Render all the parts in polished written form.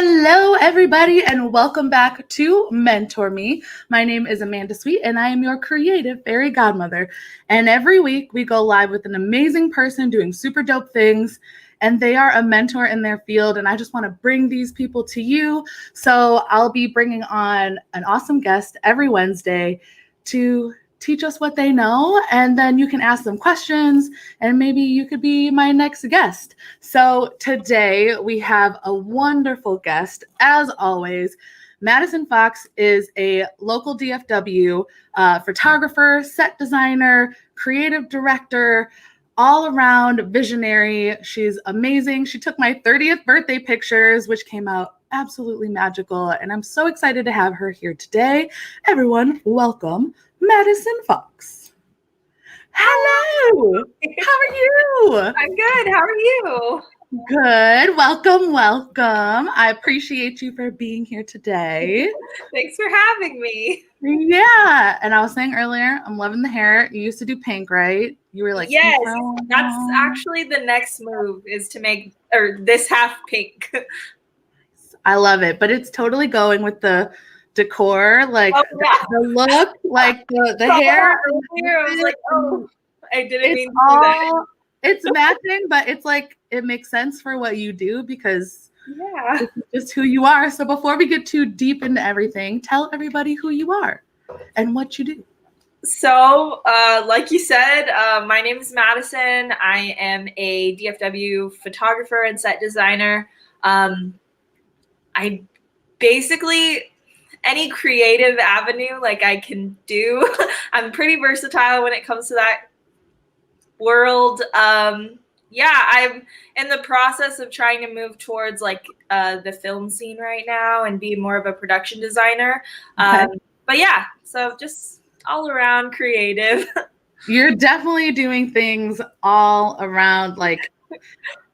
Hello, everybody, and welcome back to Mentor Me. My name is Amanda Sweet, and I am your Creative Fairy Godmother. And every week, we go live with an amazing person doing super dope things, and they are a mentor in their field, and I just want to bring these people to you. So I'll be bringing on an awesome guest every Wednesday to teach us what they know, and then you can ask them questions, and maybe you could be my next guest. So today we have a wonderful guest, as always. Madison Fox is a local DFW photographer, set designer, creative director, all-around visionary. She's amazing. She took my 30th birthday pictures, which came out absolutely magical, and I'm so excited to have her here today. Everyone, welcome Madison Fox. Hello. How are you? I'm good. How are you? Good. Welcome. I appreciate you for being here today. Thanks for having me. Yeah. And I was saying earlier, I'm loving the hair. You used to do pink, right? You were like, yes, that's actually the next move is to make this half pink. I love it. But it's totally going with the decor, like the look, like the hair. Earlier, I was like, oh, I didn't mean to do that. It's matching, but it's like it makes sense for what you do because it's just who you are. So before we get too deep into everything, tell everybody who you are and what you do. So, like you said, my name is Madison. I am a DFW photographer and set designer. I basically any creative avenue like I can do. I'm pretty versatile when it comes to that world. I'm in the process of trying to move towards like the film scene right now and be more of a production designer. But yeah, so just all around creative. You're definitely doing things all around. Like,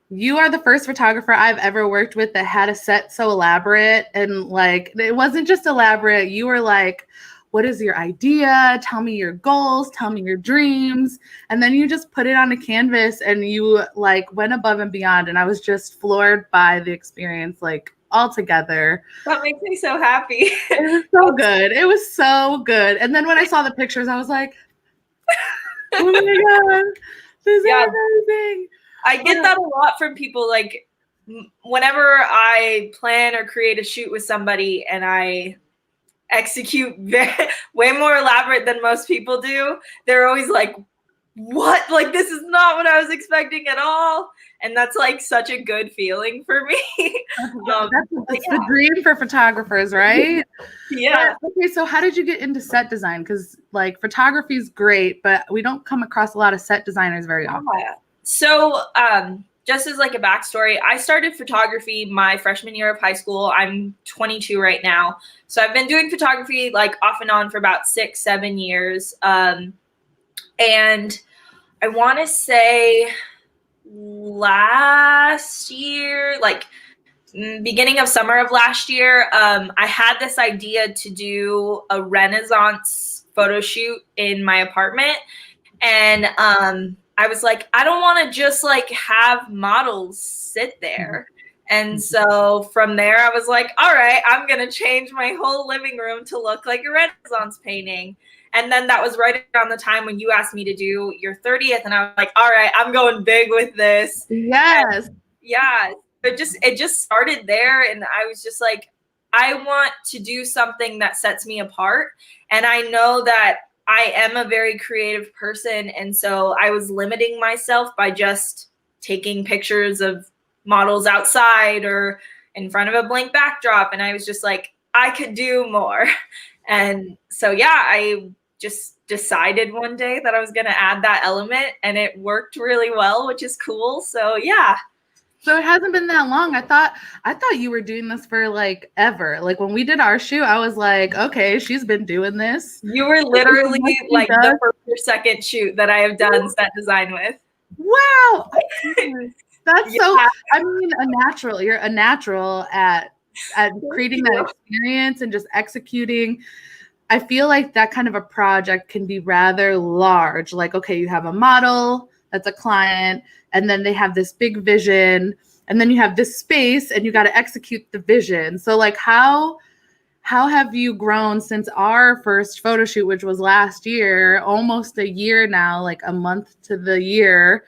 you are the first photographer I've ever worked with that had a set so elaborate, and like it wasn't just elaborate. You were like, what is your idea? Tell me your goals, tell me your dreams. And then you just put it on a canvas and you like went above and beyond. And I was just floored by the experience, like altogether. That makes me so happy. It was so good. It was so good. And then when I saw the pictures, I was like, oh my God, this is amazing. I get that a lot from people. Like whenever I plan or create a shoot with somebody and I execute way more elaborate than most people do, they're always like, what? Like, this is not what I was expecting at all. And that's like such a good feeling for me. That's the dream for photographers, right? Yeah. But, okay, so how did you get into set design? Because like photography is great, but we don't come across a lot of set designers very often. So just as like a backstory, I started photography my freshman year of high school. I'm 22 right now. So I've been doing photography like off and on for about 6-7 years. And I want to say last year, like beginning of summer of last year, I had this idea to do a Renaissance photo shoot in my apartment. And I was like, I don't want to just like have models sit there. And so from there, I was like, all right, I'm going to change my whole living room to look like a Renaissance painting. And then that was right around the time when you asked me to do your 30th. And I was like, all right, I'm going big with this. Yes. And yeah. It just started there. And I was just like, I want to do something that sets me apart. And I know that I am a very creative person. And so I was limiting myself by just taking pictures of models outside or in front of a blank backdrop. And I was just like, I could do more. And so, yeah, I just decided one day that I was going to add that element, and it worked really well, which is cool. So, yeah. So it hasn't been that long. I thought you were doing this for like ever. Like when we did our shoot, I was like, okay, she's been doing this. You were literally like the first or second shoot that I have done set design with. Wow. That's so, I mean, you're a natural at creating that experience and just executing. I feel like that kind of a project can be rather large. Like, okay, you have a model that's a client, and then they have this big vision, and then you have this space and you got to execute the vision. So like how have you grown since our first photo shoot, which was last year, almost a year now, like a month to the year,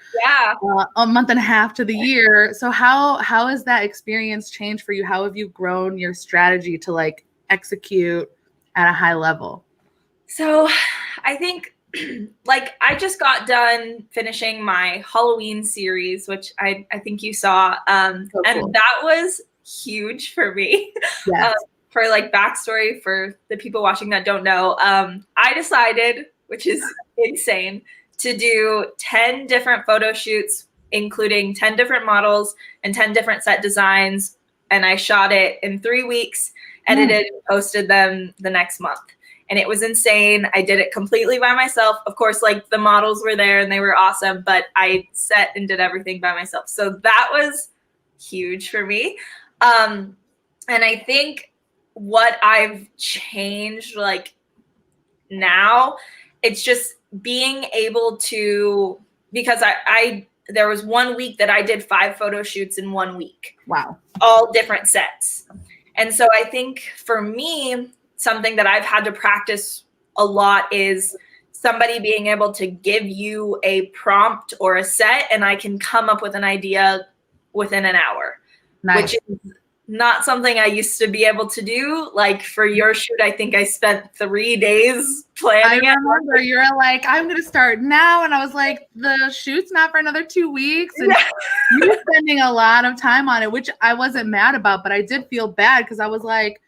a month and a half to the year. So how has that experience changed for you? How have you grown your strategy to like execute at a high level? So I think like I just got done finishing my Halloween series, which I think you saw. So cool. And that was huge for me. Yes. For like backstory for the people watching that don't know, I decided, which is insane, to do 10 different photo shoots, including 10 different models and 10 different set designs. And I shot it in 3 weeks, edited and posted them the next month. And it was insane. I did it completely by myself. Of course, like the models were there and they were awesome, but I set and did everything by myself. So that was huge for me. And I think what I've changed like now, it's just being able to, because I there was 1 week that I did 5 photo shoots in 1 week. Wow. All different sets. And so I think for me, something that I've had to practice a lot is somebody being able to give you a prompt or a set and I can come up with an idea within an hour. Nice. Which is not something I used to be able to do. Like for your shoot, I think I spent 3 days planning it. I remember you were like, I'm going to start now. And I was like, the shoot's not for another 2 weeks. And you were spending a lot of time on it, which I wasn't mad about, but I did feel bad because I was like,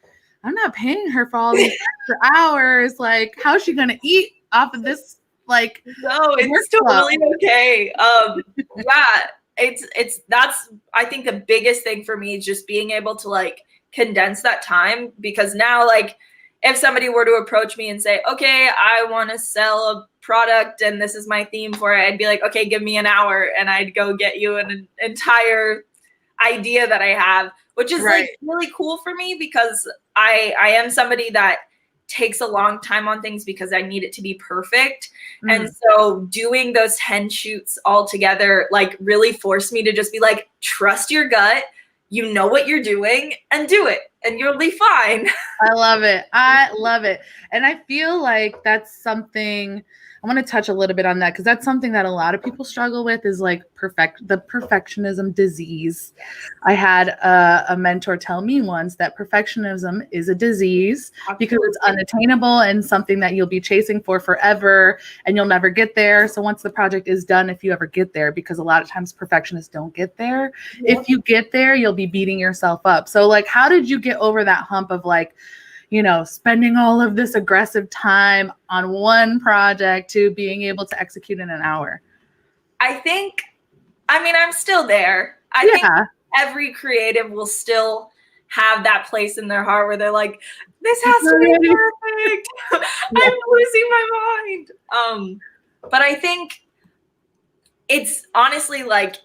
I'm not paying her for all these extra hours. Like, how's she going to eat off of this? Like, no, it's totally okay. That's I think the biggest thing for me is just being able to like condense that time, because now like if somebody were to approach me and say, okay, I want to sell a product and this is my theme for it, I'd be like, okay, give me an hour and I'd go get you an entire idea that I have, which is like really cool for me because I am somebody that takes a long time on things because I need it to be perfect. And so doing those 10 shoots all together, like really forced me to just be like, trust your gut, you know what you're doing and do it and you'll be fine. I love it. I love it. And I feel like that's something I want to touch a little bit on that because that's something that a lot of people struggle with is like the perfectionism disease. I had a mentor tell me once that perfectionism is a disease because it's unattainable and something that you'll be chasing for forever and you'll never get there. So once the project is done, if you ever get there, because a lot of times perfectionists don't get there, if you get there, you'll be beating yourself up. So like, how did you get over that hump of like, you know, spending all of this aggressive time on one project to being able to execute in an hour? I mean, I'm still there. I think every creative will still have that place in their heart where they're like, this has to be perfect. I'm losing my mind. But I think it's honestly like,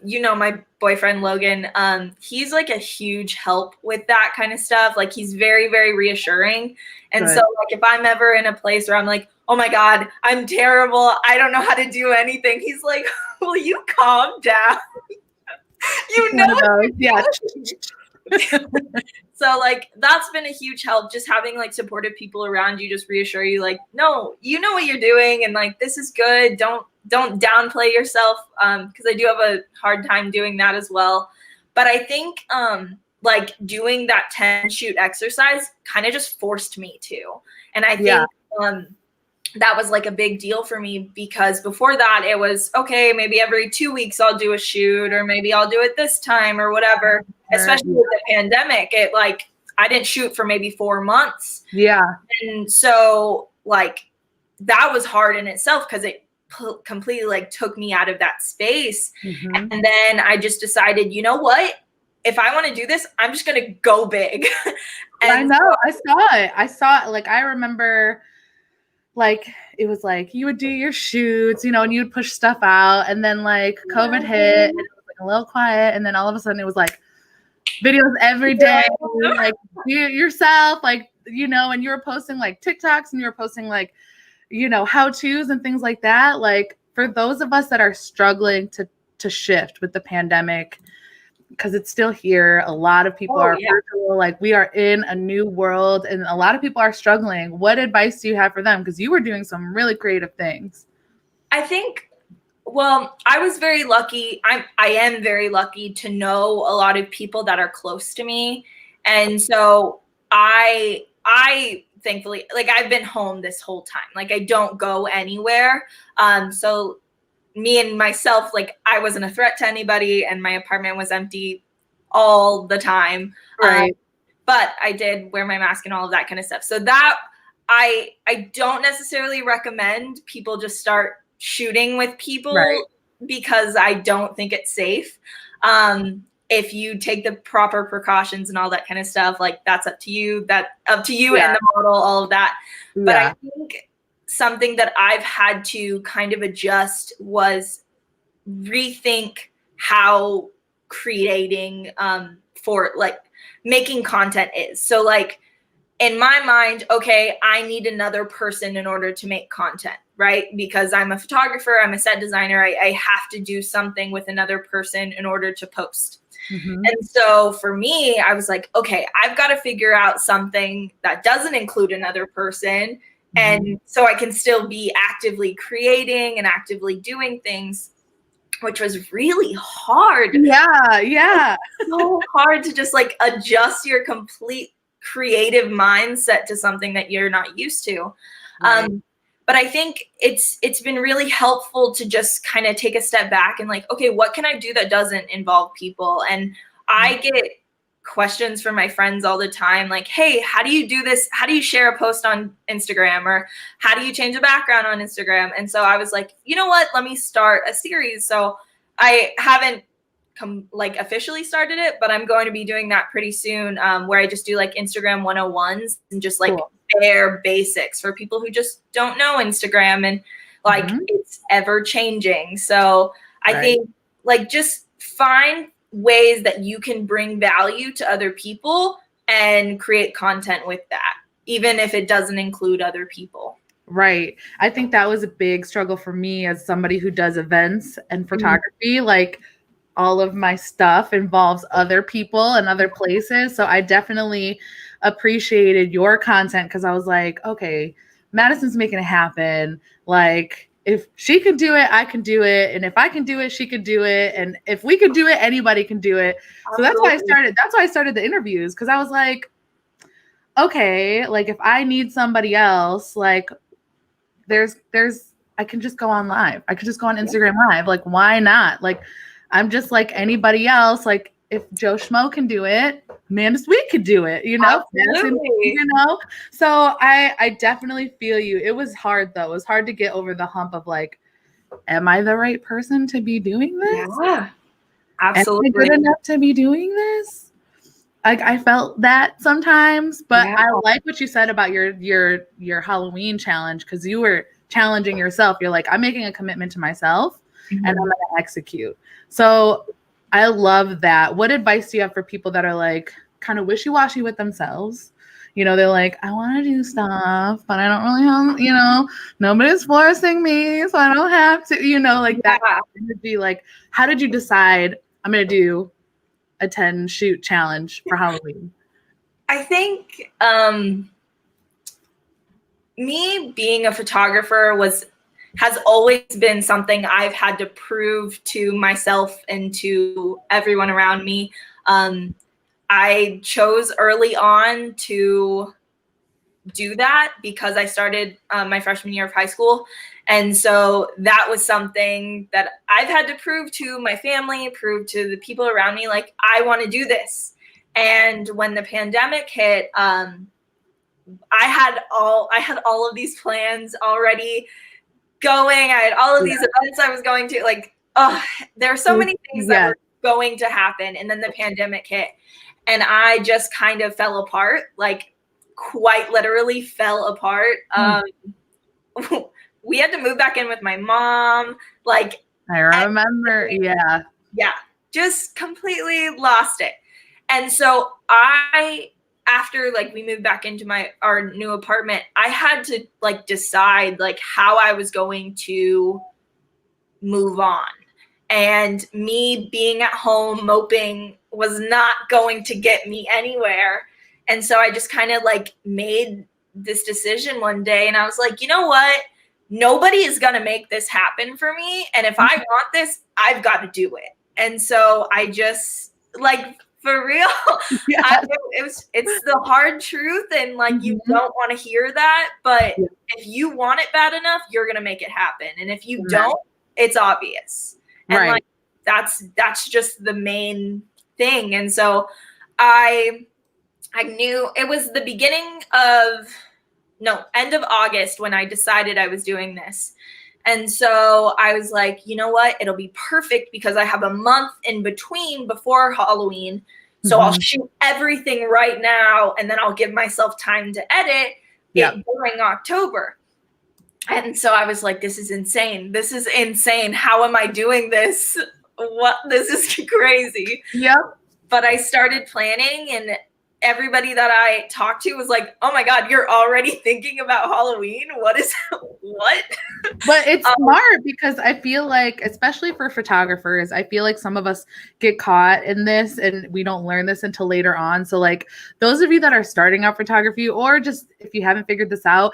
you know, my boyfriend, Logan, he's like a huge help with that kind of stuff. Like he's very, very reassuring. And so like, if I'm ever in a place where I'm like, oh my God, I'm terrible, I don't know how to do anything, he's like, will you calm down? You know? Yeah. So like, that's been a huge help, just having like supportive people around you, just reassure you like, no, you know what you're doing. And like, this is good. Don't downplay yourself. Cause I do have a hard time doing that as well. But I think, like doing that 10 shoot exercise kind of just forced me to. And I think, that was like a big deal for me because before that it was okay, maybe every 2 weeks I'll do a shoot or maybe I'll do it this time or whatever. Especially with the pandemic, it like I didn't shoot for maybe 4 months. Yeah. And so like that was hard in itself because it completely like took me out of that space. And then I just decided, you know what? If I want to do this, I'm just going to go big. And I know. I saw it. Like, I remember like, it was like you would do your shoots, you know, and you'd push stuff out. And then like COVID hit and it was like a little quiet. And then all of a sudden it was like videos every day, like do it yourself, like, you know, and you were posting like TikToks and you were posting like, you know, how-tos and things like that. Like for those of us that are struggling to shift with the pandemic, because it's still here. A lot of people are virtual. Like, we are in a new world, and a lot of people are struggling. What advice do you have for them? Because you were doing some really creative things. I think, well, I was very lucky. I am very lucky to know a lot of people that are close to me. And so I thankfully, like, I've been home this whole time. Like, I don't go anywhere. So me and myself, like, I wasn't a threat to anybody, and my apartment was empty all the time. Right. But I did wear my mask and all of that kind of stuff. So that I don't necessarily recommend people just start shooting with people, because I don't think it's safe. If you take the proper precautions and all that kind of stuff, like, that's up to you. And the model, all of that. Yeah. But I think something that I've had to kind of adjust was rethink how creating for, like, making content is. So, like, in my mind, okay, I need another person in order to make content, right? Because I'm a photographer, I'm a set designer, I have to do something with another person in order to post. Mm-hmm. And so for me, I was like, okay, I've got to figure out something that doesn't include another person. Mm-hmm. And so I can still be actively creating and actively doing things, which was really hard. Yeah. So hard to just, like, adjust your complete creative mindset to something that you're not used to. Right. But I think it's been really helpful to just kind of take a step back and, like, okay, what can I do that doesn't involve people? And I get questions from my friends all the time, like, hey, how do you do this? How do you share a post on Instagram? Or how do you change a background on Instagram? And so I was like, you know what? Let me start a series. So I haven't officially started it, but I'm going to be doing that pretty soon, where I just do, like, Instagram 101s and just, like, bare basics for people who just don't know Instagram, and, like, it's ever changing. So I think, like, just find ways that you can bring value to other people and create content with that, even if it doesn't include other people. Right. I think that was a big struggle for me as somebody who does events and photography. Mm-hmm. Like, all of my stuff involves other people and other places. So I definitely appreciated your content, because I was like, okay, Madison's making it happen. Like, if she can do it, I can do it. And if I can do it, she can do it. And if we can do it, anybody can do it. So that's why I started the interviews, because I was like, okay, like, if I need somebody else, like, I can just go on live. I could just go on Instagram Live. Like, why not? Like, I'm just like anybody else. Like, if Joe Schmo can do it, Amanda Sweet could do it, you know? So I definitely feel you. It was hard, though. It was hard to get over the hump of, like, am I the right person to be doing this? Yeah, absolutely. Am I good enough to be doing this? Like, I felt that sometimes, but I like what you said about your Halloween challenge, because you were challenging yourself. You're like, I'm making a commitment to myself, and I'm going to execute. So I love that. What advice do you have for people that are, like, kind of wishy-washy with themselves? You know, they're like, I want to do stuff, but I don't really have, you know, nobody's forcing me, so I don't have to, you know, like that would be like, how did you decide I'm going to do a 10 shoot challenge for Halloween? I think me being a photographer has always been something I've had to prove to myself and to everyone around me. I chose early on to do that because I started my freshman year of high school. And so that was something that I've had to prove to my family, prove to the people around me, like, I want to do this. And when the pandemic hit, I had all of these plans already going. I had all of these events I was going to, like, there are so many things that were going to happen. And then the pandemic hit, and I just kind of fell apart, like, quite literally fell apart. We had to move back in with my mom. Like, I remember. Yeah. Just completely lost it. And so after, like, we moved back into our new apartment, I had to, like, decide, like, how I was going to move on. And me being at home moping was not going to get me anywhere. And so I just kind of like made this decision one day, and I was like, you know what? Nobody is going to make this happen for me. And if I want this, I've got to do it. And so I just like, for real, Yes. it's the hard truth. And like, you don't want to hear that, but if you want it bad enough, you're going to make it happen. And if you don't, it's obvious. And like, that's just the main thing. And so I knew it was the end of August when I decided I was doing this. And so I was like, you know what? It'll be perfect because I have a month in between before Halloween. So I'll shoot everything right now, and then I'll give myself time to edit it during October. And so I was like, this is insane. This is insane. How am I doing this? This is crazy. Yep. But I started planning, and everybody that I talked to was like, oh my God, you're already thinking about Halloween? What? But it's smart, because I feel like, especially for photographers, I feel like some of us get caught in this and we don't learn this until later on. So like those of you that are starting out photography, or just if you haven't figured this out,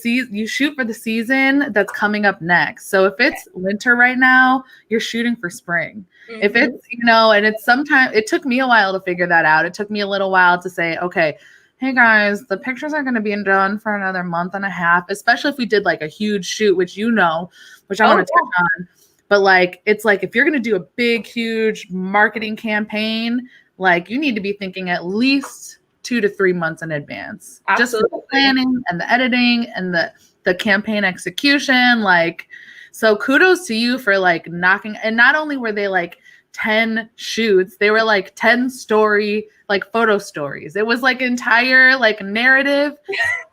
you shoot for the season that's coming up next. So if it's winter right now, you're shooting for spring. If it's, and it's sometimes, it took me a while to figure that out. It took me a little while to say, okay, hey guys, the pictures are going to be done for another month and a half, especially if we did like a huge shoot, which I want to touch on. But like, it's like, if you're going to do a big, huge marketing campaign, like you need to be thinking at least 2 to 3 months in advance. Absolutely. Just the planning and the editing and the campaign execution. Like, so kudos to you for like knocking. And not only were they like 10 shoots, they were like 10 photo stories. It was like entire like narrative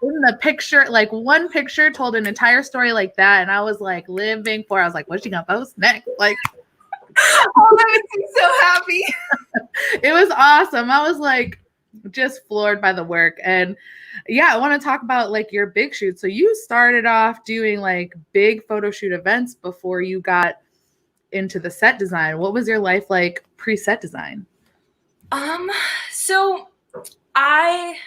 in the picture. Like one picture told an entire story like that. And I was like living for, I was like, what's she gonna post next? Like, oh, that makes me so happy. It was awesome. I was like just floored by the work. And yeah, I want to talk about like your big shoot. So you started off doing like big photo shoot events before you got into the set design. What was your life like pre-set design? So I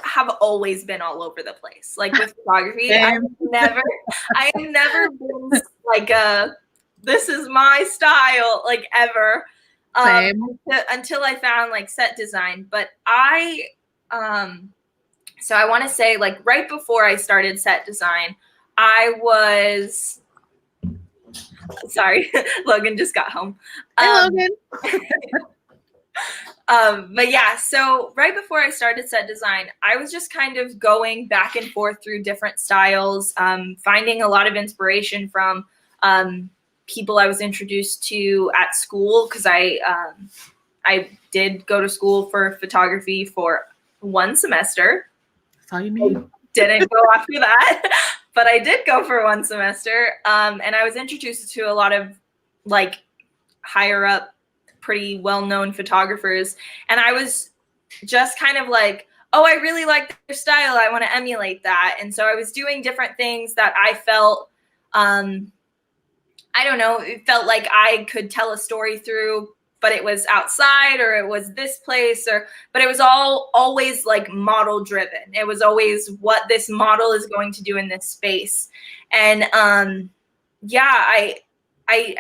have always been all over the place. Like with photography, I've never been like this is my style, like ever. Until I found like set design. But so I want to say like right before I started set design, I was, sorry, Logan just got home. Hey, Logan. But yeah, so right before I started set design, I was just kind of going back and forth through different styles, finding a lot of inspiration from people I was introduced to at school, because I did go to school for photography for 1 semester. That's all you need. Didn't go after that, but I did go for 1 semester. And I was introduced to a lot of like higher up, pretty well-known photographers. And I was just kind of like, oh, I really like their style. I want to emulate that. And so I was doing different things that I felt, I don't know, it felt like I could tell a story through, but it was outside, or it was this place, but it was always like model driven. It was always what this model is going to do in this space. And I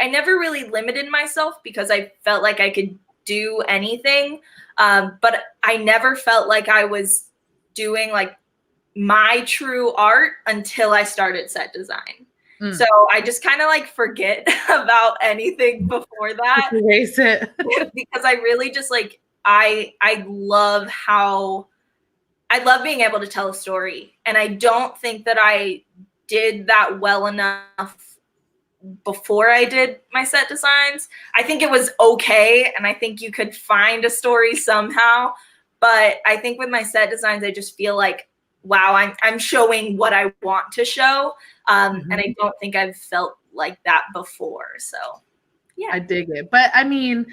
never really limited myself, because I felt like I could do anything. But I never felt like I was doing like my true art until I started set design. So I just kind of like forget about anything before that. Erase it. Because I really just like, I love being able to tell a story. And I don't think that I did that well enough before I did my set designs. I think it was okay, and I think you could find a story somehow. But I think with my set designs, I just feel like, wow, I'm showing what I want to show. And I don't think I've felt like that before. So yeah, I dig it. But I mean,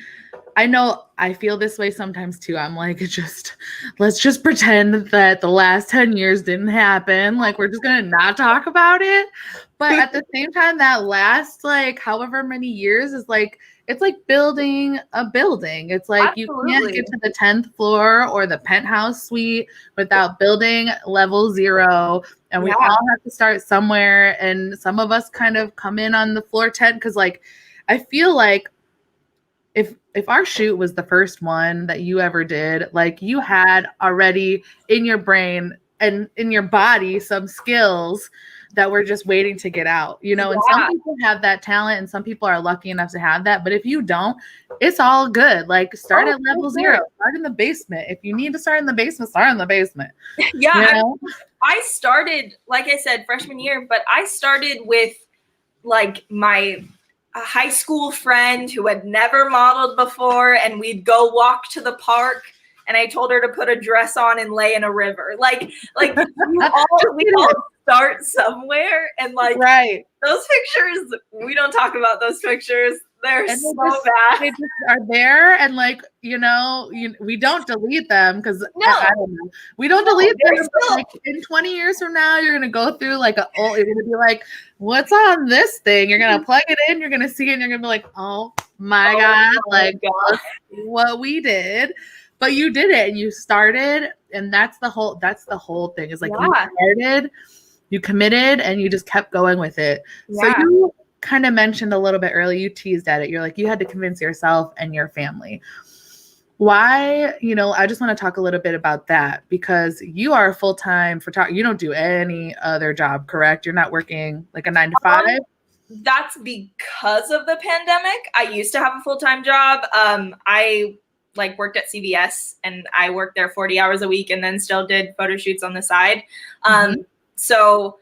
I know I feel this way sometimes too. I'm like, let's just pretend that the last 10 years didn't happen. Like, we're just going to not talk about it. But at the same time, that last like however many years is like, it's like building a building. It's like you can't get to the 10th floor or the penthouse suite without building level 0. And we all have to start somewhere. And some of us kind of come in on the floor 10 because, like, I feel like if our shoot was the first one that you ever did, like, you had already in your brain and in your body some skills that were just waiting to get out, you know. And some people have that talent and some people are lucky enough to have that, but if you don't, it's all good. Like, start at level 0, start in the basement. If you need to start in the basement, start in the basement. Yeah, you know? I started, like I said, freshman year, but I started with like my high school friend who had never modeled before, and we'd go walk to the park, and I told her to put a dress on and lay in a river. Like we all start somewhere, and like those pictures, we don't talk about those pictures. They're so bad. They just are there, and like, you know, we don't delete them because I don't know. We don't delete them. Like, in 20 years from now, you're gonna go through like you're gonna be like, what's on this thing? You're gonna plug it in, you're gonna see it, and you're gonna be like, oh my God, what we did. But you did it, and you started, and that's the whole thing. Is like, you started, you committed, and you just kept going with it. So you kind of mentioned a little bit earlier, you teased at it. You're like, you had to convince yourself and your family. Why? You know, I just want to talk a little bit about that, because you are a full-time photographer. You don't do any other job, correct? You're not working like a 9 to 5? That's because of the pandemic. I used to have a full-time job. I like worked at CVS, and I worked there 40 hours a week and then still did photo shoots on the side. So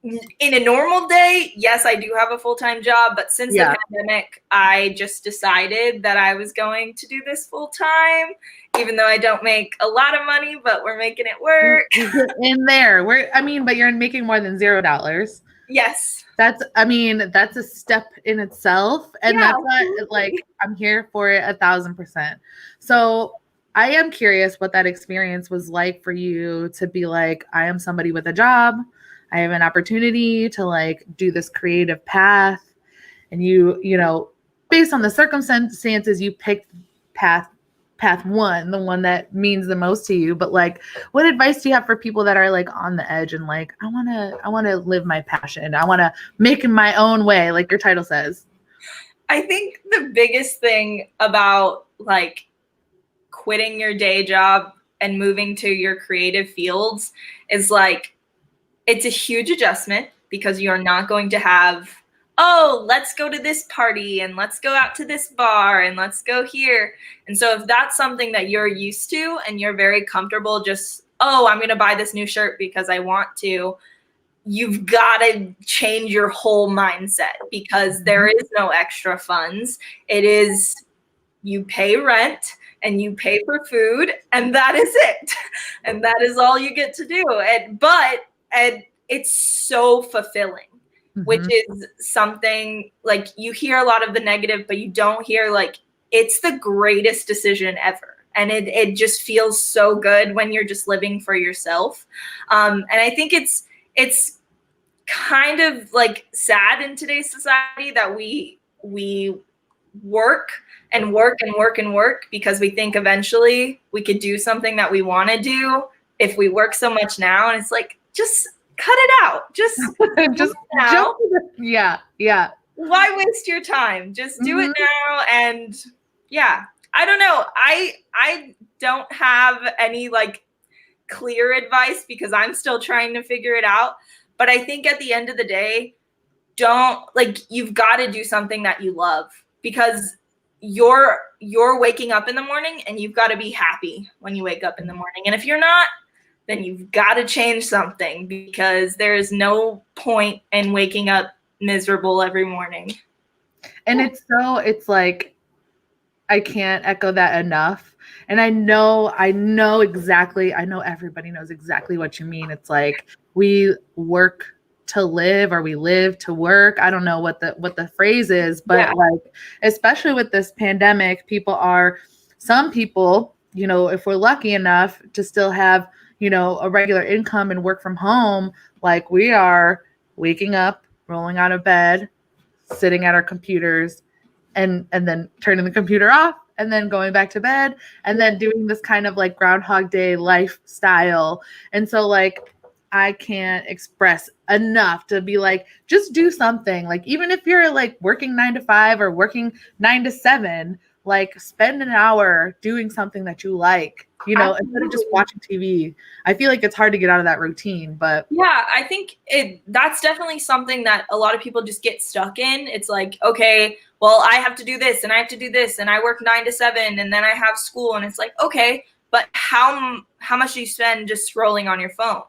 in a normal day, yes, I do have a full-time job, but since the pandemic, I just decided that I was going to do this full-time, even though I don't make a lot of money, but we're making it work. In there, but you're making more than $0. Yes. That's a step in itself. And that's what, like, I'm here for it 1,000%. So I am curious what that experience was like for you to be like, I am somebody with a job. I have an opportunity to like do this creative path. And you know, based on the circumstances, you picked path 1, the one that means the most to you. But like, what advice do you have for people that are like on the edge and like, I want to live my passion. I want to make it my own way, like your title says? I think the biggest thing about like quitting your day job and moving to your creative fields is like, it's a huge adjustment, because you're not going to have, oh, let's go to this party and let's go out to this bar and let's go here. And so if that's something that you're used to and you're very comfortable just, oh, I'm going to buy this new shirt because I want to, you've got to change your whole mindset, because there is no extra funds. It is, you pay rent and you pay for food, and that is it. And that is all you get to do. And it's so fulfilling, which is something like you hear a lot of the negative, but you don't hear like it's the greatest decision ever. And it just feels so good when you're just living for yourself. And I think it's kind of like sad in today's society that we work and work and work and work because we think eventually we could do something that we want to do if we work so much now. And it's like, just cut it out. Just now. Yeah. Why waste your time? Just do it now. And yeah, I don't know. I don't have any like clear advice because I'm still trying to figure it out. But I think at the end of the day, you've got to do something that you love, because you're waking up in the morning and you've got to be happy when you wake up in the morning. And if you're not, then you've got to change something, because there is no point in waking up miserable every morning. And it's like, I can't echo that enough. And I know everybody knows exactly what you mean. It's like, we work to live, or we live to work. I don't know what the phrase is, but like, especially with this pandemic, some people, you know, if we're lucky enough to still have, you know, a regular income and work from home, like we are waking up, rolling out of bed, sitting at our computers, and then turning the computer off and then going back to bed and then doing this kind of like Groundhog Day lifestyle. And so like I can't express enough to be like, just do something. Like even if you're like working 9 to 5 or working 9 to 7, like spend an hour doing something that you like, you know, instead of just watching TV. I feel like it's hard to get out of that routine, but yeah, I think that's definitely something that a lot of people just get stuck in. It's like, okay, well, I have to do this and I have to do this and I work 9 to 7 and then I have school, and it's like, okay, but how much do you spend just scrolling on your phone?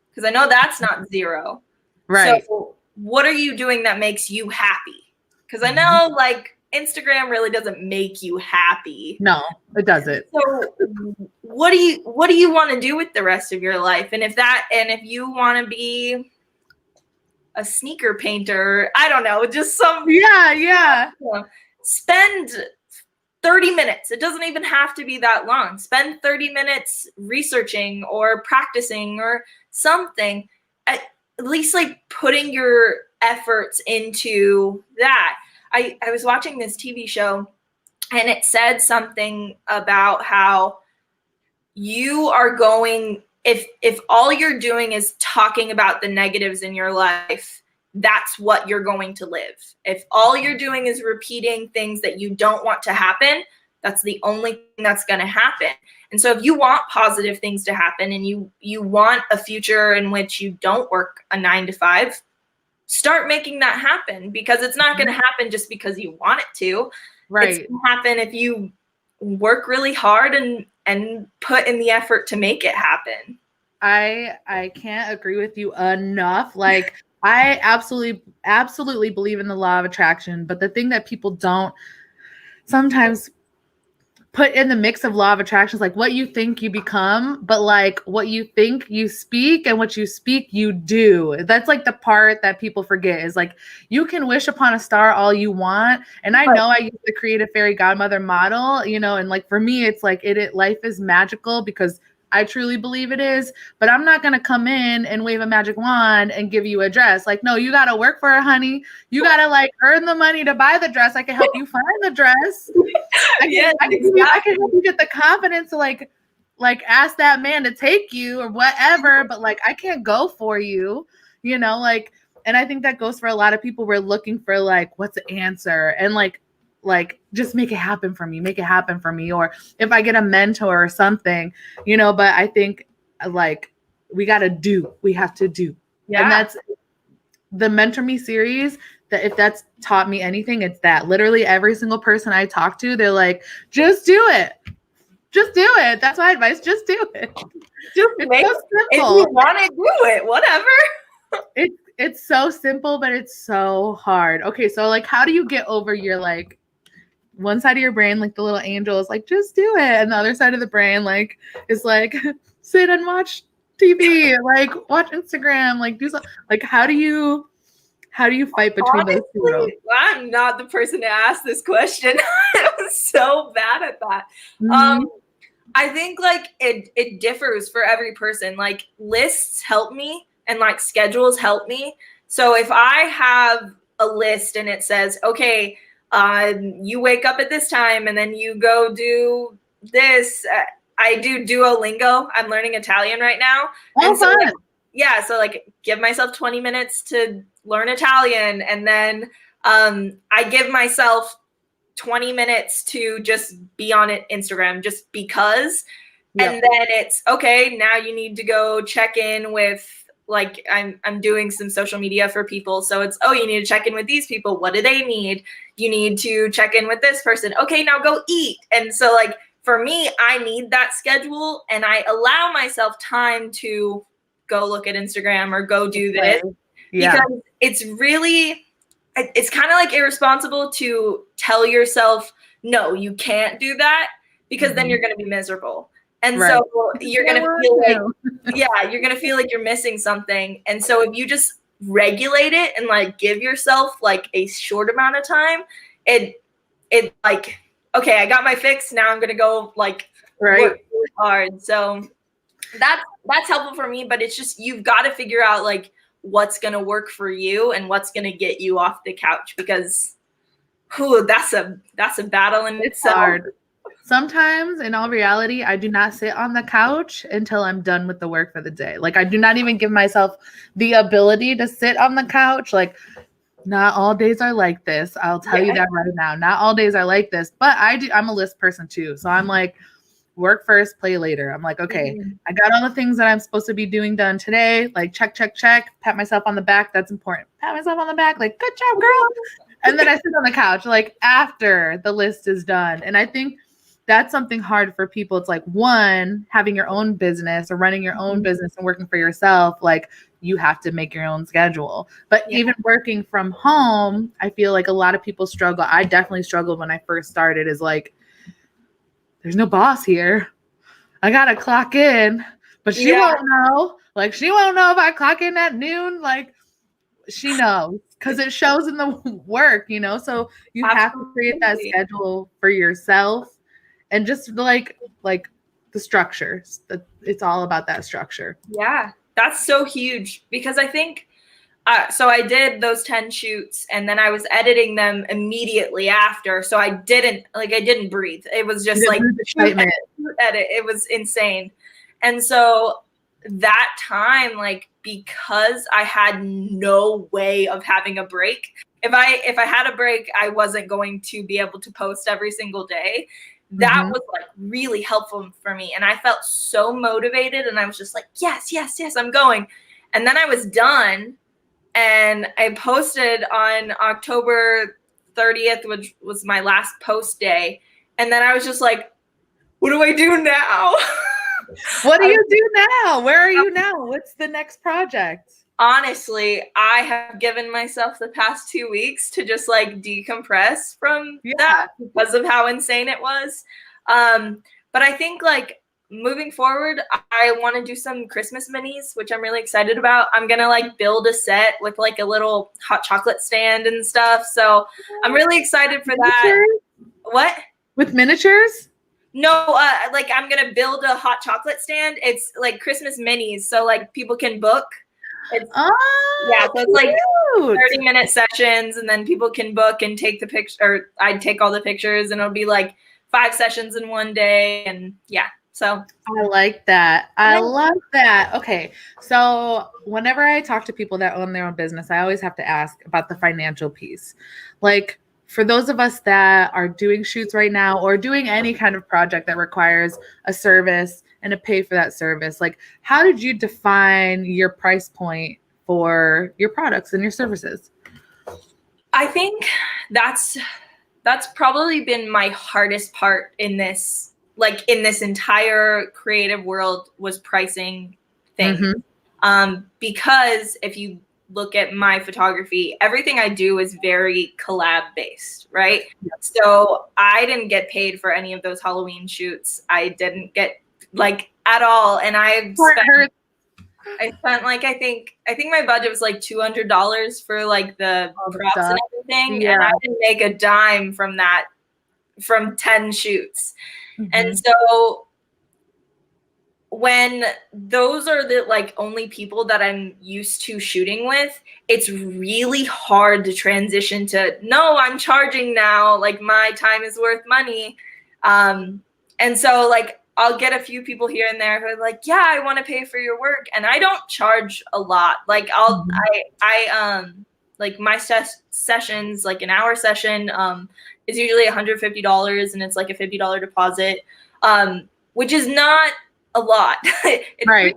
Because I know that's not zero. right. So what are you doing that makes you happy? Because I know like Instagram really doesn't make you happy. No, it doesn't. So what do you want to do with the rest of your life? And if you want to be a sneaker painter, I don't know, just some spend 30 minutes. It doesn't even have to be that long. Spend 30 minutes researching or practicing or something. At least like putting your efforts into that. I was watching this TV show and it said something about how you are going, if all you're doing is talking about the negatives in your life, that's what you're going to live. If all you're doing is repeating things that you don't want to happen, that's the only thing that's going to happen. And so if you want positive things to happen and you want a future in which you don't work a 9 to 5, start making that happen, because it's not going to happen just because you want it to. Right. It's going to happen if you work really hard and put in the effort to make it happen. I can't agree with you enough. Like I absolutely believe in the law of attraction, but the thing that people don't sometimes put in the mix of law of attraction is like what you think you become, but like what you think you speak and what you speak you do. That's like the part that people forget, is like you can wish upon a star all you want. And I know I use the Creative Fairy Godmother model, you know, and like for me it's like life is magical because I truly believe it is, but I'm not going to come in and wave a magic wand and give you a dress. Like, no, you got to work for it, honey. You got to like earn the money to buy the dress. I can help you find the dress. I can help you get the confidence to like ask that man to take you or whatever, but like, I can't go for you, you know, like, and I think that goes for a lot of people. We're looking for like, what's the answer? And like, just make it happen for me. Or if I get a mentor or something, you know, but I think like we have to do. Yeah. And that's the Mentor Me series, that if that's taught me anything, it's that literally every single person I talk to, they're like, just do it. Just do it. That's my advice. Just do it. If you want to do it, whatever. It's so simple, but it's so hard. Okay. So like, how do you get over your like, one side of your brain, like the little angel is like, just do it. And the other side of the brain, like, is like, sit and watch TV, like watch Instagram, like do something. Like, how do you fight between those two? I'm not the person to ask this question. I'm so bad at that. Mm-hmm. I think like it differs for every person. Like lists help me and like schedules help me. So if I have a list and it says, okay, you wake up at this time and then you go do this. I do Duolingo. I'm learning Italian right now. Oh, and so like, so like give myself 20 minutes to learn Italian. And then I give myself 20 minutes to just be on it Instagram just because. Yep. And then it's okay, now you need to go check in with, like I'm doing some social media for people. So it's, you need to check in with these people. What do they need? You need to check in with this person. Okay, now go eat. And so like for me, I need that schedule and I allow myself time to go look at Instagram or go do this. Yeah. Because it's kind of like irresponsible to tell yourself, no, you can't do that, because then you're going to be miserable. And so you're going to feel like, you're going to feel like you're missing something. And so if you just regulate it and like give yourself like a short amount of time, it like, okay, I got my fix. Now I'm going to go like work really hard. So that's helpful for me, but it's just, you've got to figure out like what's going to work for you and what's going to get you off the couch, because Ooh, that's a battle in It's itself. hard. Sometimes, in all reality, I do not sit on the couch until I'm done with the work for the day. Like, I do not even give myself the ability to sit on the couch. Like, not all days are like this. I'll tell you that right now. Not all days are like this. But I'm a list person too. So I'm like, work first, play later. I'm like, okay, I got all the things that I'm supposed to be doing done today. Like, check, check, check. Pat myself on the back. That's important. Pat myself on the back. Like, good job, girl. And then I sit on the couch, like, after the list is done. And I think that's something hard for people. It's like, one, having your own business or running your own business and working for yourself, like, you have to make your own schedule. But even working from home, I feel like a lot of people struggle. I definitely struggled when I first started, is like, there's no boss here. I gotta clock in, but she won't know. Like, she won't know if I clock in at noon. Like, she knows because it shows in the work, you know? So you have to create that schedule for yourself, and just like the structures. It's all about that structure. Yeah, that's so huge, because I think so I did those 10 shoots, and then I was editing them immediately after. So I didn't breathe. It was just like excitement. Edit. It was insane. And so that time, like, because I had no way of having a break, if I had a break, I wasn't going to be able to post every single day. That was like really helpful for me. And I felt so motivated, and I was just like, yes, yes, yes, I'm going. And then I was done, and I posted on October 30th, which was my last post day. And then I was just like, what do I do now? What do you do now? Where are you now? What's the next project? Honestly, I have given myself the past 2 weeks to just like decompress from that, because of how insane it was. But I think, like, moving forward, I want to do some Christmas minis, which I'm really excited about. I'm going to like build a set with like a little hot chocolate stand and stuff. So I'm really excited for that. What? With miniatures? No, like, I'm going to build a hot chocolate stand. It's like Christmas minis, so like people can book. So it's like 30-minute sessions, and then people can book and take the picture, or I'd take all the pictures, and it'll be like 5 sessions in one day. And so I like that. I love that. Okay. So whenever I talk to people that own their own business, I always have to ask about the financial piece. Like, for those of us that are doing shoots right now, or doing any kind of project that requires a service and to pay for that service, like, how did you define your price point for your products and your services? I think that's probably been my hardest part in this, like, in this entire creative world, was pricing things. Because if you look at my photography, everything I do is very collab based, right? So I didn't get paid for any of those Halloween shoots. I didn't get, like, at all. And I spent like, I think my budget was like $200 for like the props and everything. And I didn't make a dime from that, from 10 shoots. And so when those are the like only people that I'm used to shooting with, it's really hard to transition to, no, I'm charging now, like, my time is worth money. And so, like, I'll get a few people here and there who are like, yeah, I want to pay for your work. And I don't charge a lot. Like, like, my sessions, like an hour session, is usually $150, and it's like a $50 deposit, which is not a lot. Right.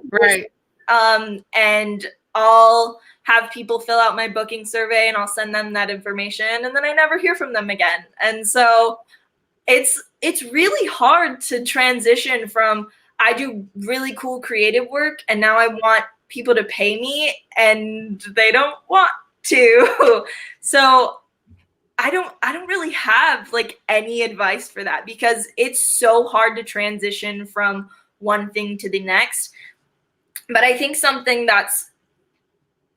And I'll have people fill out my booking survey, and I'll send them that information, and then I never hear from them again. And so it's really hard to transition from, I do really cool creative work, and now I want people to pay me, and they don't want to. So I don't really have like any advice for that, because it's so hard to transition from one thing to the next. But I think something that's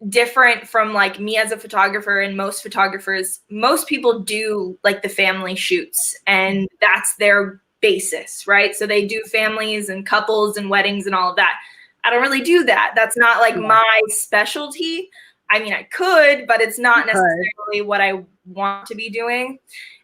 different from like me as a photographer and most photographers, most people do like the family shoots, and that's their basis, right? So they do families and couples and weddings and all of that. I don't really do that. That's not like my specialty. I mean, I could, but it's not necessarily what I want to be doing.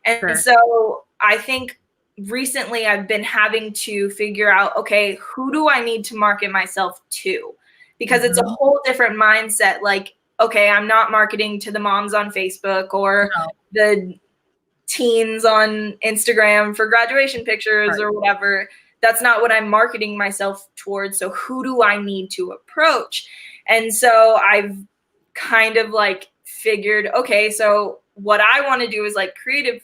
And Sure. so I think recently I've been having to figure out, okay, who do I need to market myself to? Because it's a whole different mindset. Like, okay, I'm not marketing to the moms on Facebook or the teens on Instagram for graduation pictures or whatever. That's not what I'm marketing myself towards. So who do I need to approach? And so I've kind of like figured, okay, so what I want to do is like creative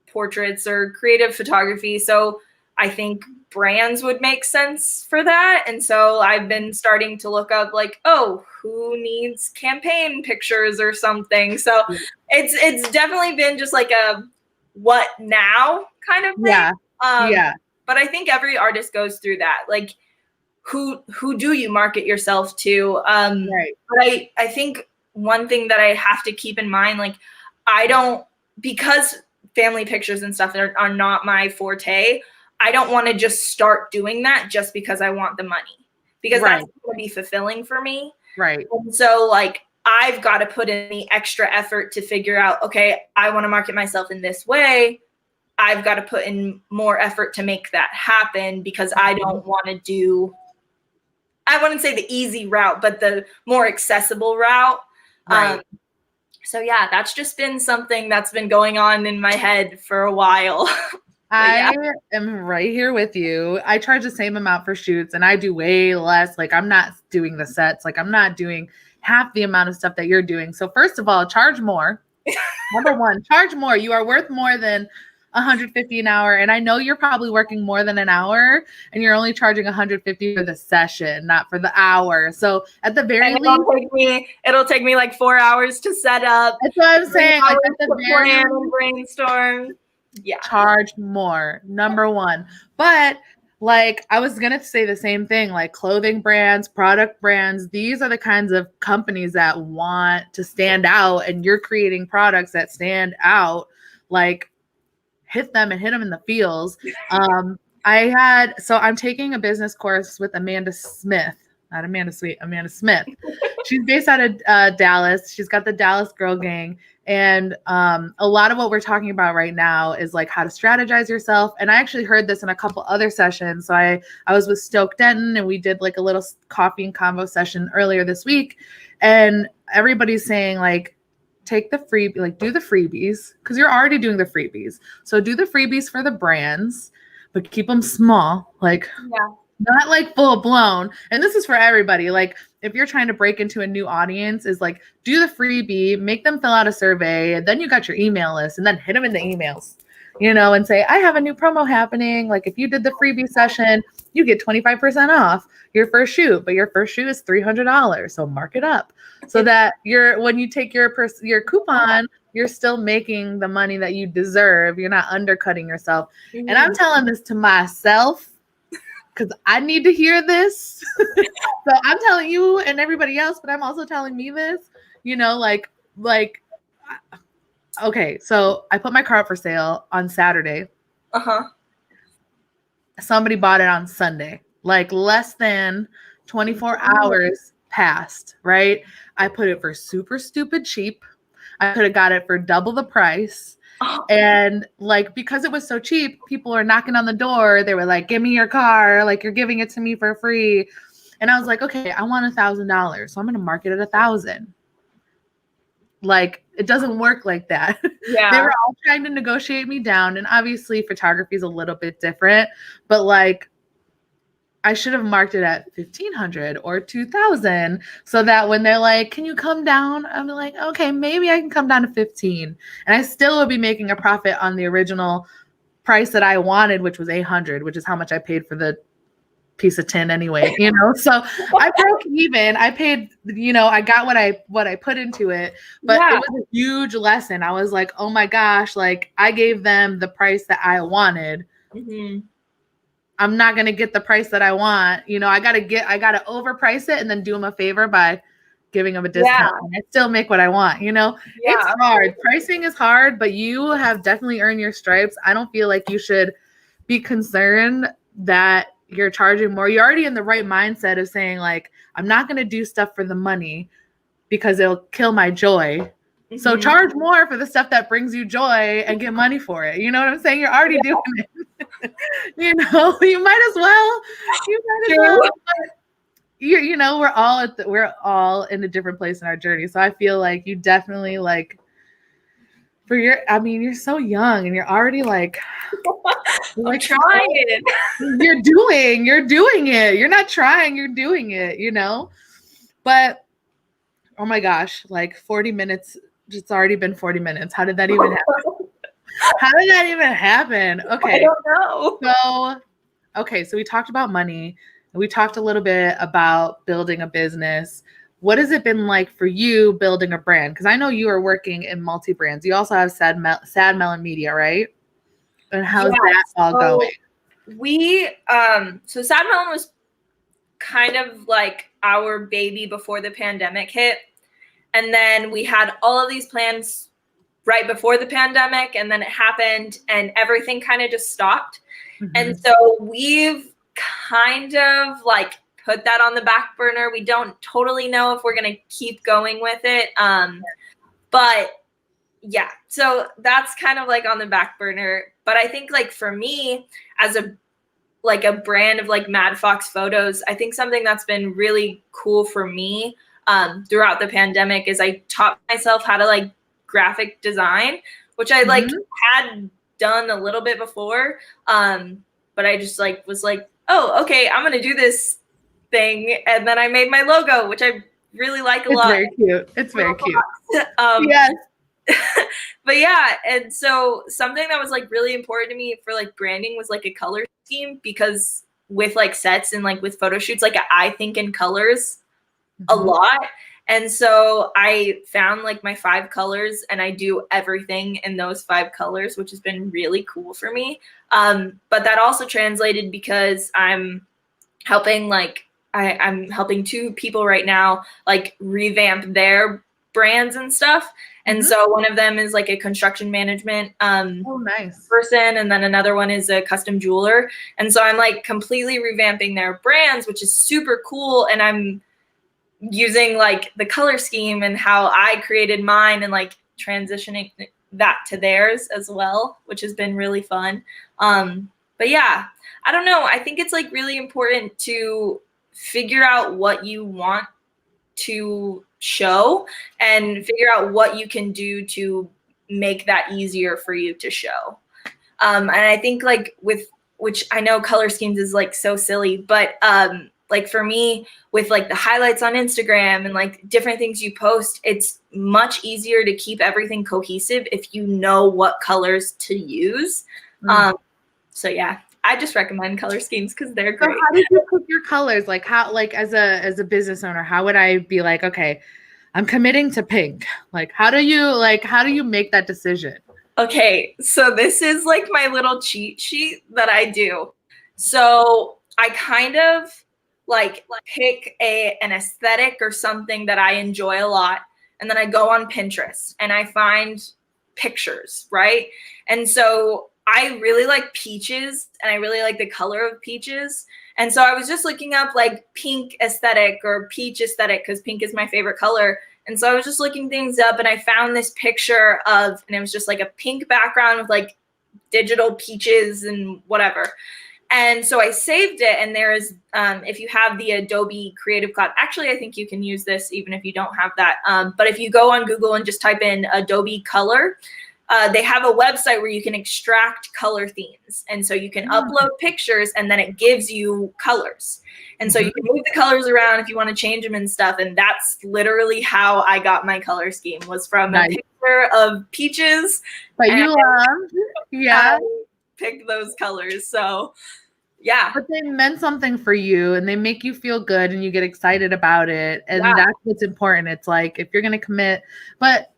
portraits or creative photography. So I think brands would make sense for that. And so I've been starting to look up like, oh, who needs campaign pictures or something. So it's definitely been just like a what now kind of thing. But I think every artist goes through that. Like who do you market yourself to? But I think one thing that I have to keep in mind, like I don't, because family pictures and stuff are not my forte, I don't want to just start doing that just because I want the money, because that's going to be fulfilling for me. And so like I've got to put in the extra effort to figure out, okay, I want to market myself in this way. I've got to put in more effort to make that happen, because I don't want to do, I wouldn't say the easy route, but the more accessible route. So yeah, that's just been something that's been going on in my head for a while. I am right here with you. I charge the same amount for shoots and I do way less. Like I'm not doing the sets. Like I'm not doing half the amount of stuff that you're doing. So first of all, charge more. Number one, charge more. You are worth more than $150 an hour. And I know you're probably working more than an hour and you're only charging $150 for the session, not for the hour. So at the very least, it'll take me like 4 hours to set up. That's what I'm saying. Like at the very plan and brainstorm. Charge more, number one. But like I was gonna say the same thing, like clothing brands, product brands, these are the kinds of companies that want to stand out, and you're creating products that stand out. Like hit them and hit them in the feels. I'm taking a business course with Amanda Smith, not Amanda Sweet, Amanda Smith. She's based out of Dallas. She's got the Dallas Girl Gang. And a lot of what we're talking about right now is like how to strategize yourself. And I actually heard this in a couple other sessions. So I was with Stoke Denton and we did like a little coffee and convo session earlier this week. And everybody's saying like, take the freebie, like do the freebies, because you're already doing the freebies. So do the freebies for the brands, but keep them small, like not like full blown. And this is for everybody. Like if you're trying to break into a new audience, is like do the freebie, make them fill out a survey, and then you got your email list, and then hit them in the emails, and say, I have a new promo happening. Like if you did the freebie session, you get 25% off your first shoot, but your first shoot is $300. So mark it up so that when you take your coupon, you're still making the money that you deserve. You're not undercutting yourself. And I'm telling this to myself because I need to hear this. So I'm telling you and everybody else, but I'm also telling me this, okay, so I put my car up for sale on Saturday. Somebody bought it on Sunday, like less than 24 hours passed, right? I put it for super stupid cheap. I could have got it for double the price. And like, because it was so cheap, people were knocking on the door. They were like, give me your car. Like you're giving it to me for free. And I was like, okay, I want $1,000. So I'm going to market it 1,000. Like it doesn't work like that. Yeah. They were all trying to negotiate me down. And obviously photography is a little bit different, but like I should have marked it at 1,500 or 2,000 so that when they're like, can you come down? I'm like, okay, maybe I can come down to 15. And I still would be making a profit on the original price that I wanted, which was 800, which is how much I paid for the piece of tin anyway, So I broke even. I paid, I got what I put into it, but it was a huge lesson. I was like, oh my gosh, like I gave them the price that I wanted. I'm not going to get the price that I want. I got to overprice it and then do them a favor by giving them a discount. And I still make what I want, It's hard. Pricing is hard, but you have definitely earned your stripes. I don't feel like you should be concerned that you're charging more. You're already in the right mindset of saying like, I'm not going to do stuff for the money because it'll kill my joy. So charge more for the stuff that brings you joy and get money for it. You know what I'm saying? You're already doing it. You know, you might as well. You might as well. You know, we're all in a different place in our journey. So I feel like you definitely like you're so young and you're already like I'm trying. You're doing it. You're not trying, you're doing it, you know? But oh my gosh, like 40 minutes, it's already been 40 minutes. How did that even happen? How did that even happen? Okay. I don't know. So we talked about money. And we talked a little bit about building a business. What has it been like for you building a brand? Because I know you are working in multi-brands. You also have Sad Melon Media, right? And how's that all going? So Sad Melon was kind of like our baby before the pandemic hit. And then we had all of these plans right before the pandemic, and then it happened and everything kind of just stopped. Mm-hmm. And so we've kind of like put that on the back burner. We don't totally know if we're going to keep going with it. But yeah, so that's kind of like on the back burner. But I think like for me as a brand of like MadFox photos, I think something that's been really cool for me throughout the pandemic is I taught myself how to like graphic design, which I like had done a little bit before. But I just like was like, oh, okay, I'm going to do this thing. And then I made my logo, which I really like a lot. It's very cute. Yes. But yeah, and so something that was like really important to me for like branding was like a color scheme, because with like sets and like with photo shoots, like I think in colors a lot. And so I found like my 5 colors and I do everything in those 5 colors, which has been really cool for me. But that also translated because I'm helping I'm helping 2 people right now, like revamp their brands and stuff. And so one of them is like a construction management person, and then another one is a custom jeweler. And so I'm like completely revamping their brands, which is super cool. And I'm using like the color scheme and how I created mine and like transitioning that to theirs as well, which has been really fun. But yeah, I don't know. I think it's like really important to figure out what you want to show and figure out what you can do to make that easier for you to show. And I think like which I know color schemes is like so silly, but like for me with like the highlights on Instagram and like different things you post, it's much easier to keep everything cohesive if you know what colors to use. So yeah, I just recommend color schemes because they're great. So how did you pick your colors? Like how, like as a business owner, how would I be like, okay, I'm committing to pink. Like how do you make that decision? Okay, so this is like my little cheat sheet that I do. So I kind of like pick an aesthetic or something that I enjoy a lot, and then I go on Pinterest and I find pictures, right? And so I really like peaches and I really like the color of peaches. And so I was just looking up like pink aesthetic or peach aesthetic because pink is my favorite color. And so I was just looking things up and I found this picture and it was just like a pink background with like digital peaches and whatever. And so I saved it, and there is, if you have the Adobe Creative Cloud, actually, I think you can use this even if you don't have that. But if you go on Google and just type in Adobe Color, they have a website where you can extract color themes. And so you can upload pictures and then it gives you colors. And so you can move the colors around if you want to change them and stuff. And that's literally how I got my color scheme, was from a picture of peaches. But you love, yeah. Pick those colors. So yeah. But they meant something for you and they make you feel good and you get excited about it. And that's what's important. It's like, if you're going to commit, but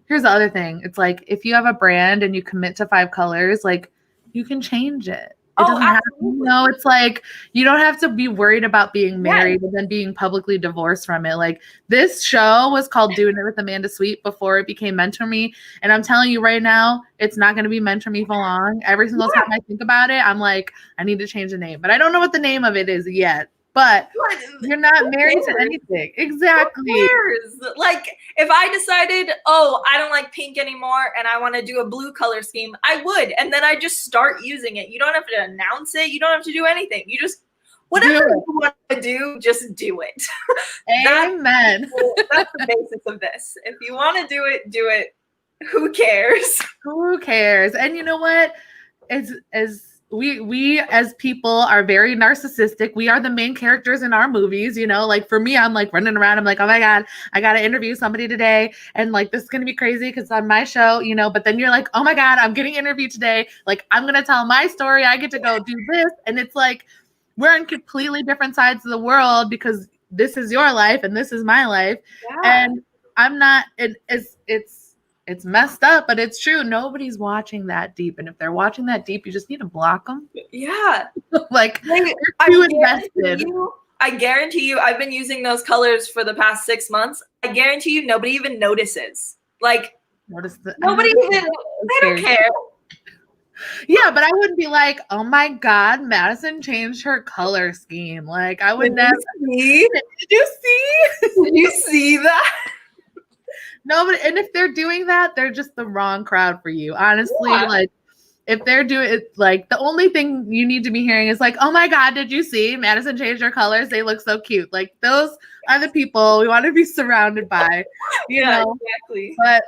here's the other thing. It's like, if you have a brand and you commit to 5 colors, like you can change it. It doesn't have to, it's like, you don't have to be worried about being married and then being publicly divorced from it. Like this show was called Doing It with Amanda Sweet before it became Mentor Me. And I'm telling you right now, it's not going to be Mentor Me for long. Every single time I think about it, I'm like, I need to change the name, but I don't know what the name of it is yet. but you're not married to anything. Exactly. Who cares? Like, if I decided, oh, I don't like pink anymore and I want to do a blue color scheme, I would. And then I just start using it. You don't have to announce it. You don't have to do anything. You just, whatever you want to do, just do it. Amen. That's the basis of this. If you want to do it, do it. Who cares? Who cares? And you know what? We as people are very narcissistic. We are the main characters in our movies, you know, like for me, I'm like running around. I'm like, oh my God, I got to interview somebody today. And like, this is going to be crazy because on my show, you know, but then you're like, oh my God, I'm getting interviewed today. Like, I'm going to tell my story. I get to go do this. And it's like, we're on completely different sides of the world because this is your life and this is my life. Yeah. And I'm not, it's messed up, but it's true. Nobody's watching that deep. And if they're watching that deep, you just need to block them. Yeah. Like, they're too invested. I guarantee you, I've been using those colors for the past 6 months. I guarantee you, nobody even notices. Like, nobody even, they don't care. Yeah, but I wouldn't be like, oh my God, Madison changed her color scheme. Like, I would never. Did you see? Did you see that? No, but and if they're doing that, they're just the wrong crowd for you. Honestly, like if they're doing it, like the only thing you need to be hearing is like, oh my God, did you see Madison changed her colors? They look so cute. Like those are the people we want to be surrounded by, you know? Exactly. But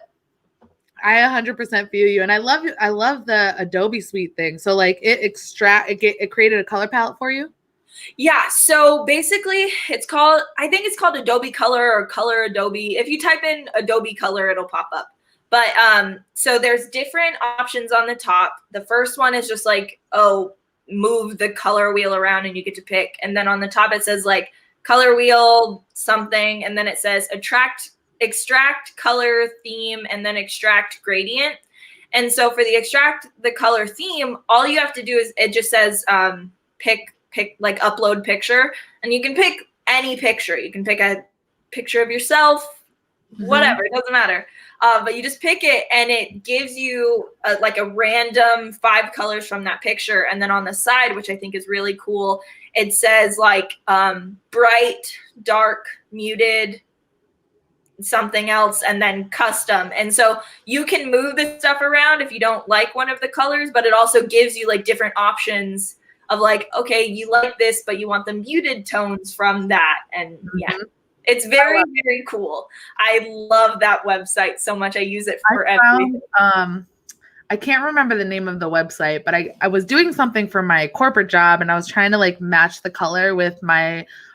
I 100% feel you. And I love the Adobe Suite thing. So like it created a color palette for you. Yeah, so basically I think it's called Adobe Color or Color Adobe. If you type in Adobe Color, it'll pop up. But so there's different options on the top. The first one is just like, oh, move the color wheel around and you get to pick. And then on the top it says like color wheel something, and then it says extract color theme, and then extract gradient. And so for the extract the color theme, all you have to do is it just says pick like upload picture, and you can pick any picture. You can pick a picture of yourself, whatever, it doesn't matter. But you just pick it and it gives you like a random 5 colors from that picture. And then on the side, which I think is really cool, it says like bright, dark, muted, something else, and then custom. And so you can move the stuff around if you don't like one of the colors, but it also gives you like different options of like, okay, you like this, but you want the muted tones from that. And yeah, it's very, very cool. I love that website so much. I use it for everything. I can't remember the name of the website, but I was doing something for my corporate job and I was trying to like match the color with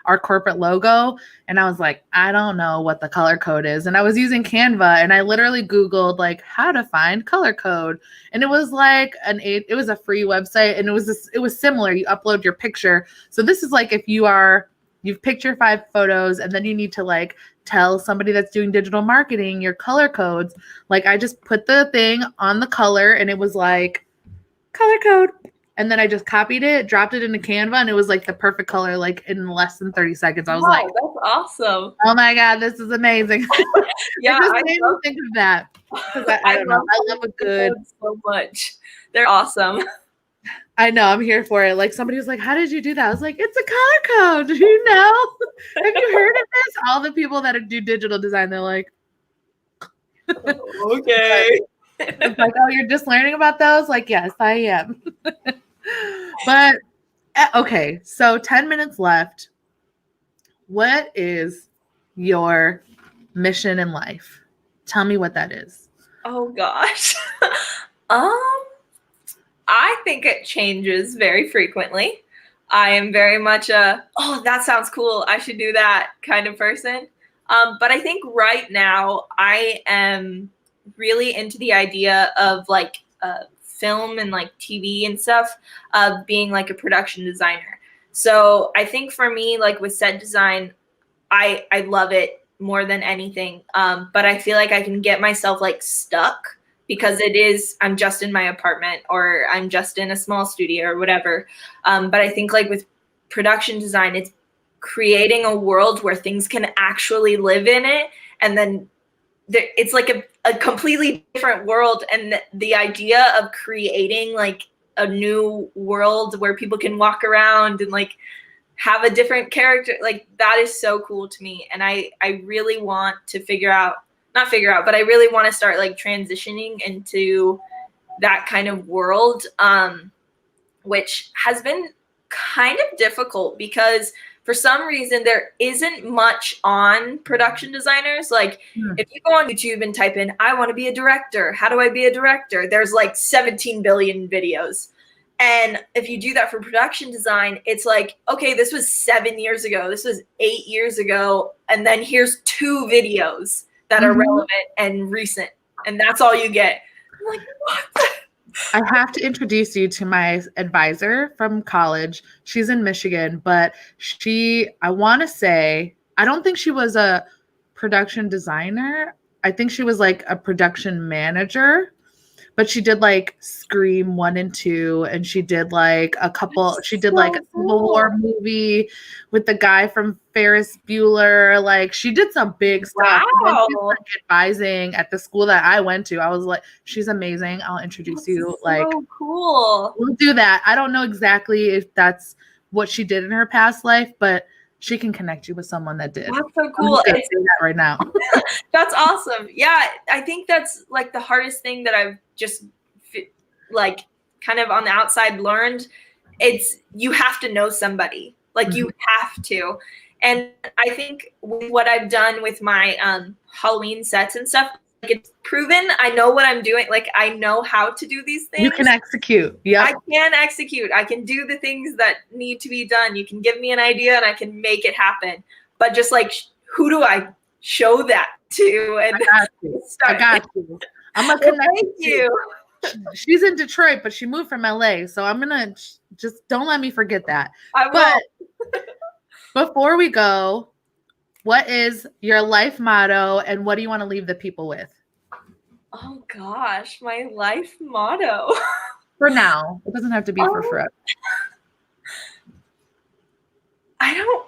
our corporate logo. And I was like, I don't know what the color code is. And I was using Canva and I literally Googled like how to find color code. And it was like it was a free website, and it was similar. You upload your picture. So this is like if you've picked your 5 photos and then you need to like tell somebody that's doing digital marketing your color codes. Like I just put the thing on the color and it was like color code. And then I just copied it, dropped it into Canva, and it was like the perfect color, like in less than 30 seconds. I was like, that's awesome. Oh my God, this is amazing. Yeah, I made me think of that. I don't know. I love a good so much. They're awesome. I know, I'm here for it. Like somebody was like, how did you do that? I was like, it's a color code. Do you know? Have you heard of this? All the people that do digital design, they're like, okay. It's like, oh, you're just learning about those? Like, yes, I am. But okay, so 10 minutes left. What is your mission in life? Tell me what that is. Oh gosh. I think it changes very frequently. I am very much oh, that sounds cool, I should do that kind of person. But I think right now I am really into the idea of like film and like TV and stuff, being like a production designer. So I think for me, like with set design, I love it more than anything. But I feel like I can get myself like stuck because I'm just in my apartment or I'm just in a small studio or whatever. But I think like with production design, it's creating a world where things can actually live in it. And then it's like a completely different world. And the idea of creating like a new world where people can walk around and like have a different character. Like that is so cool to me. And I really want to but I really want to start like transitioning into that kind of world, which has been kind of difficult because for some reason there isn't much on production designers. Like if you go on YouTube and type in, I want to be a director, how do I be a director? There's like 17 billion videos. And if you do that for production design, it's like, okay, this was 7 years ago. This was 8 years ago. And then here's 2 videos that are relevant and recent. And that's all you get. I'm like, what? I have to introduce you to my advisor from college. She's in Michigan, but I want to say, I don't think she was a production designer. I think she was like a production manager, but she did like Scream 1 and 2, and she did like a Civil War movie with the guy from Ferris Bueller. Like she did some big stuff. Wow. She's like advising at the school that I went to. I was like, she's amazing. I'll introduce you. Like, so cool. We'll do that. I don't know exactly if that's what she did in her past life, but she can connect you with someone that did. That's so cool. I'm just gonna say that right now. That's awesome. Yeah, I think that's like the hardest thing that I've just like kind of on the outside learned. It's you have to know somebody. Like you have to. And I think with what I've done with my Halloween sets and stuff, like it's proven I know what I'm doing. Like I know how to do these things. You can execute. Yeah. I can execute. I can do the things that need to be done. You can give me an idea and I can make it happen. But just like, who do I show that to? And I got you. I'm gonna connect you. She's in Detroit, but she moved from LA. So I'm gonna just don't let me forget that. I will. But before we go, what is your life motto and what do you want to leave the people with? Oh gosh, my life motto. For now. It doesn't have to be for forever. I don't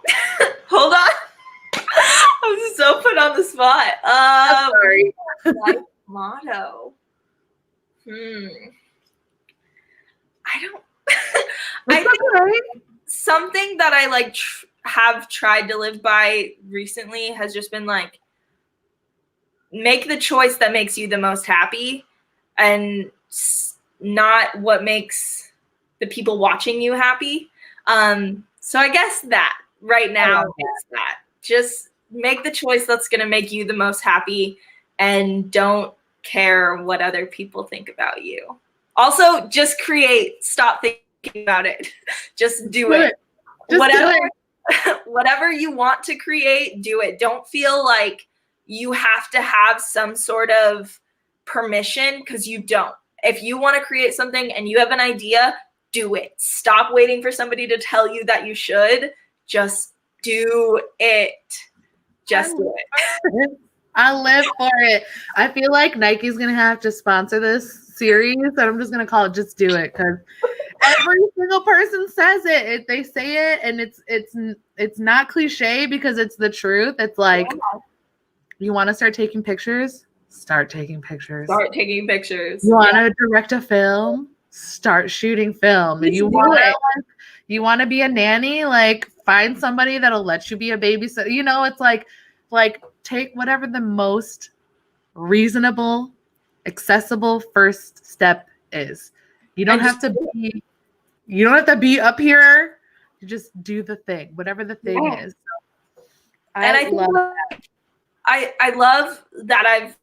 hold on. I'm so put on the spot. I'm sorry. Life motto. I don't I think something that I like have tried to live by recently has just been like, make the choice that makes you the most happy and not what makes the people watching you happy. So I guess that right now is that. Just make the choice that's going to make you the most happy and don't care what other people think about you. Also, just create. Stop thinking about it. Just do it. Whatever you want to create, do it. Don't feel like you have to have some sort of permission because you don't. If you want to create something and you have an idea, do it. Stop waiting for somebody to tell you that you should. Just do it. Just do it. I live for it. I feel like Nike's going to have to sponsor this series, and I'm just going to call it Just Do It because every single person says it. They say it, and it's not cliche because it's the truth. It's like, you want to start taking pictures? Start taking pictures. Start taking pictures. You want to direct a film? Start shooting film. And you want to be a nanny? Like, find somebody that'll let you be a babysitter. You know, it's like take whatever the most reasonable, accessible first step is. You don't have to be up here. You just do the thing, whatever the thing is. So, I love that. I love that I've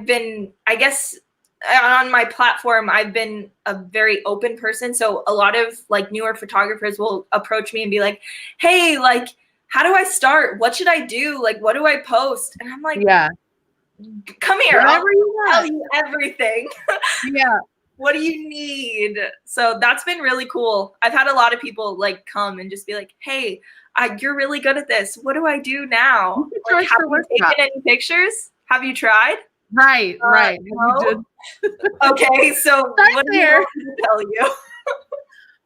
been, I guess on my platform, I've been a very open person. So a lot of like newer photographers will approach me and be like, hey, like, how do I start? What should I do? Like, what do I post? And I'm like, yeah, come here. I'll tell you everything. Yeah. What do you need? So that's been really cool. I've had a lot of people like come and just be like, hey, you're really good at this. What do I do now? Like, have you taken any pictures? Have you tried? Right. No? Okay, so what do you want me to tell you?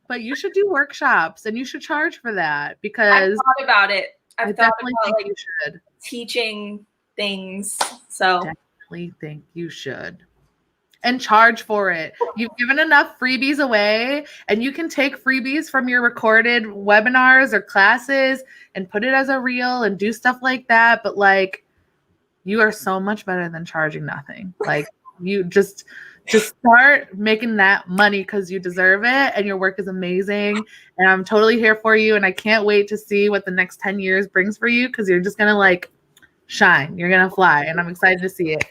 But you should do workshops and you should charge for that because I've thought about it. I've thought about like you should teaching things. So definitely think you should. and charge for it. You've given enough freebies away, and you can take freebies from your recorded webinars or classes and put it as a reel and do stuff like that. But like, you are so much better than charging nothing. Like, you just start making that money because you deserve it and your work is amazing. And I'm totally here for you. And I can't wait to see what the next 10 years brings for you, because you're just going to like shine. You're going to fly. And I'm excited to see it.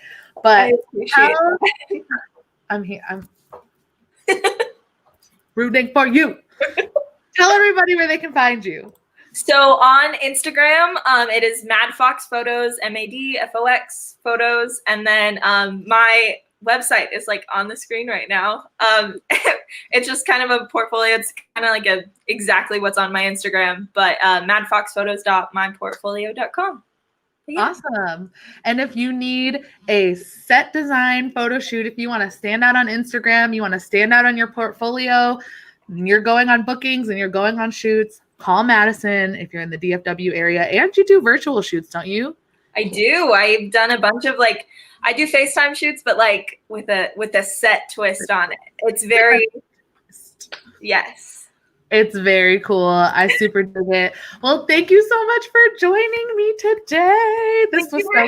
But I appreciate it. I'm here. I'm rooting for you. Tell everybody where they can find you. So on Instagram, it is MadFox Photos, MadFox Photos, and then my website is like on the screen right now. It's just kind of a portfolio. It's kind of like exactly what's on my Instagram, but madfoxphotos.myportfolio.com. Yeah. Awesome. And if you need a set design photo shoot, if you want to stand out on Instagram, you want to stand out on your portfolio, and you're going on bookings and you're going on shoots, call Madison if you're in the DFW area. And you do virtual shoots, don't you? I do. I've done a bunch of like, I do FaceTime shoots, but like with a set twist on it. It's very, yes. It's very cool. I super dig it. Well, thank you so much for joining me today. This was so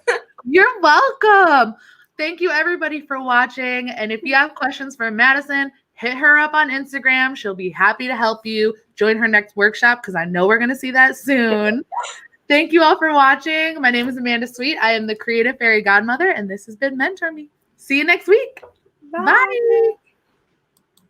good. You're welcome. Thank you, everybody, for watching. And if you have questions for Madison, hit her up on Instagram. She'll be happy to help you. Join her next workshop, because I know we're going to see that soon. Thank you all for watching. My name is Amanda Sweet. I am the Creative Fairy Godmother, and this has been Mentor Me. See you next week. Bye. Bye.